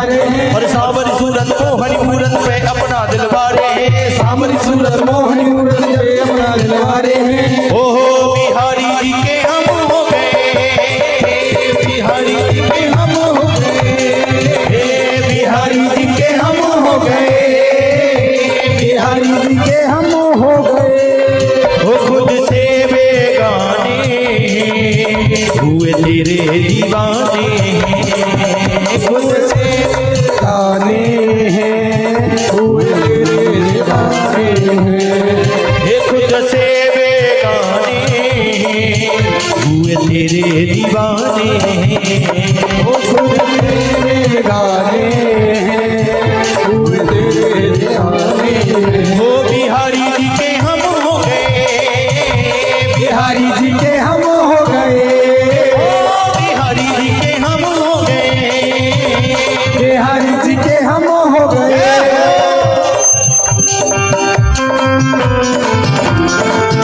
दिलवारे हैं। और सांवरी सूरत मोहनी मूरत पे अपना दिलवारे हैं। सांवरी सूरत मोहनी मूरत पे अपना दिलवारे हैं। ओहो बिहारी जी के हम हो गए, बिहारी जी के हम हो गए, बिहारी जी के हम हो गए, बिहारी जी के हम हो गए। वो खुद से बेगाने हुए तेरे दीवाने, खुद से गाने हैं हुए तेरे दीवाने हैं। ये खुद से बेगाने हुए तेरे दीवाने, वो खुद से गाने हैं हुए तेरे दीवाने हैं। वो बिहारी जी के हम हो गए, बिहारी जी के हम हो गए, बिहारी जी के हम हो गए, बिहारी जी के हम हो गए।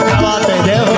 क्या बात है, जय हो।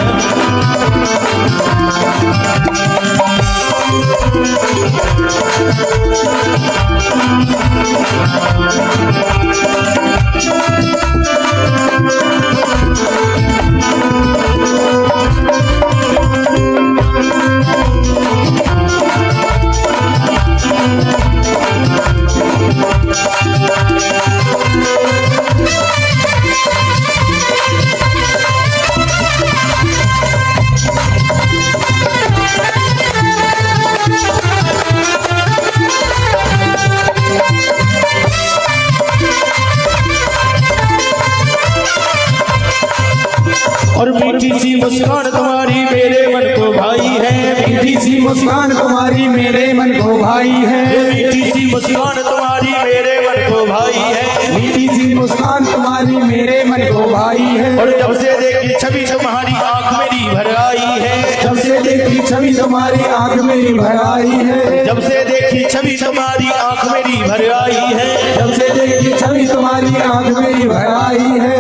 और मीठी सी मुस्कान तुम्हारी मेरे मन को भाई है, मीठी सी मुस्कान तुम्हारी मेरे मन को भाई है। मीठी सी मुस्कान तुम्हारी मेरे मन को भाई है, मीठी सी मुस्कान तुम्हारी मेरे मन को भाई है। और जब से देखी छवि तुम्हारी आंख मेरी भर आई है, जब से देखी छवि तुम्हारी आंख मेरी भर आई है। जब से देखी छवि तुम्हारी आंख मेरी भर आई है, जब से देखी छवि तुम्हारी आंख मेरी भर आई है।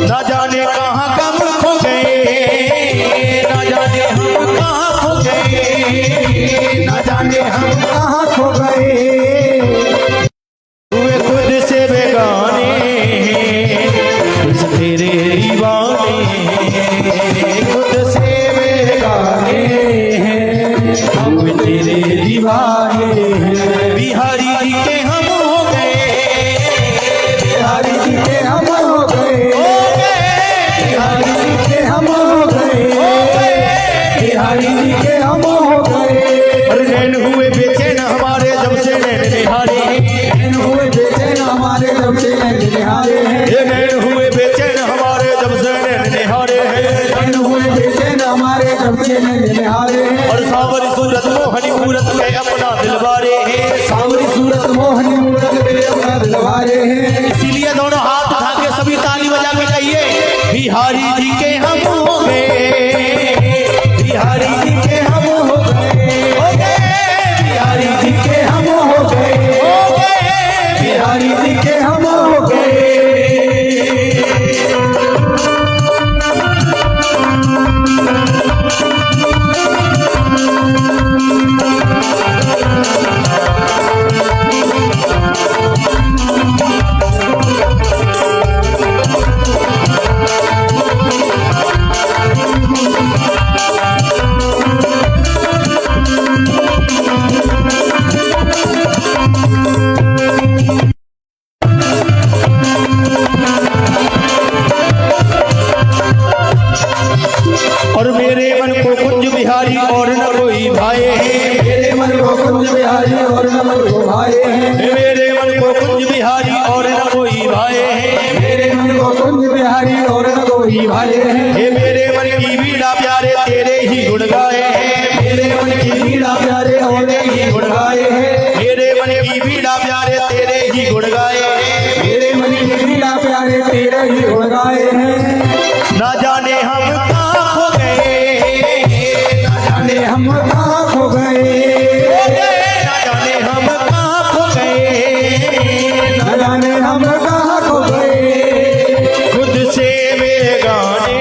ना जाने कहाँ कब खो गए, ना जाने हम कहाँ खो गए, ना जाने हम कहाँ खो गए। हुए खुद से बेगाने कुछ तेरे दीवाने, खुद से बेगाने हम तेरे दीवाने। बिहारी जी के हम हो गए, बिहारी जी के हम हो गए, बिहारी जी के हम हो गए, बिहारी जी के हम हो गए। और नैन हुए बेचैन हमारे जब से नैन निहारे, नैन हुए बेचैन हमारे जब से नैन निहारे हैं। ये नैन हुए बेचैन हमारे जब से नैन निहारे हैं। नैन हुए बेचैन हमारे जब से नैन निहारे हैं। और सांवरी सूरत मोहनी मूरत पे अपना दिलवारे हैं, सांवरी सूरत मोहनी मूरत पे अपना दिलवारे हैं। इसीलिए दोनों हाथ उठा के सभी ताली बजा के कहिए बिहारी जी के हम हो गए, बिहारी जी के हम हो गए, बिहारी जी के हम हो गए, बिहारी जी के हम हो गए। और मेरे मन को कुंज बिहारी और न कोई भाए हैं, मेरे मन को कुंज बिहारी और न कोई भाए हैं। मेरे मन को कुंज बिहारी और न कोई भाए हैं, मेरे मन को कुंज बिहारी और न कोई भाए हैं। हे मेरे मन की बीड़ा प्यारे तेरे ही गुण गाए हैं, मेरे मन की बीड़ा प्यारे और ही गुण गाए हैं। मेरे मन की बीड़ा प्यारे तेरे ही गुण गाए हैं। मेरे मन की बीड़ा प्यारे तेरे ही गुण गाए हैं। ना जाने हम कहाँ खो गए, ना जाने हम कहाँ खो गए, ना जाने हम कहाँ खो गए, न जाने हम कहाँ खो गए। खुद से बेगाने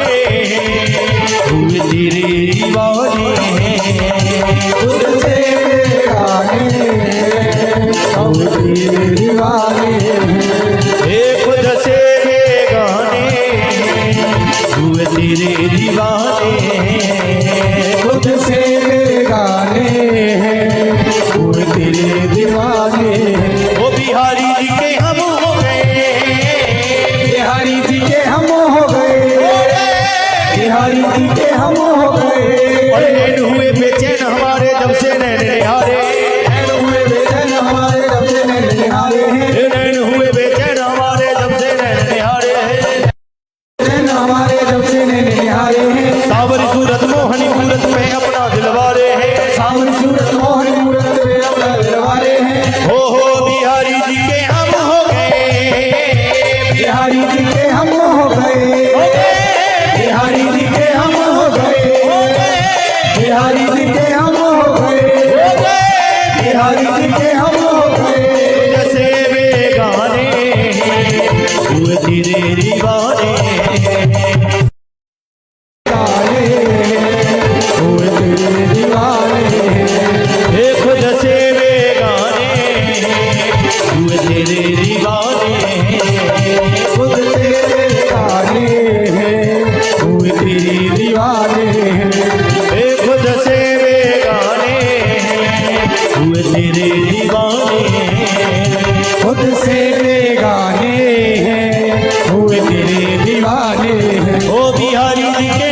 बिहारी जी के हम हो गए बिहारी जी के हम हो गए बिहारी जी के हम हो गए बिहारी जी के हम हो गए जैसे वे गाने हुए तेरे दीवाने गाने हुए तेरे दीवाने देखो जैसे वे गाने हुए तेरे दीवाने खुद से गाने हैं हुए तेरे दीवाने देखो जैसे वे गाने हुए तेरे दीवाने खुद से गाने हैं हुए तेरे दीवाने ओ बिहारी जी के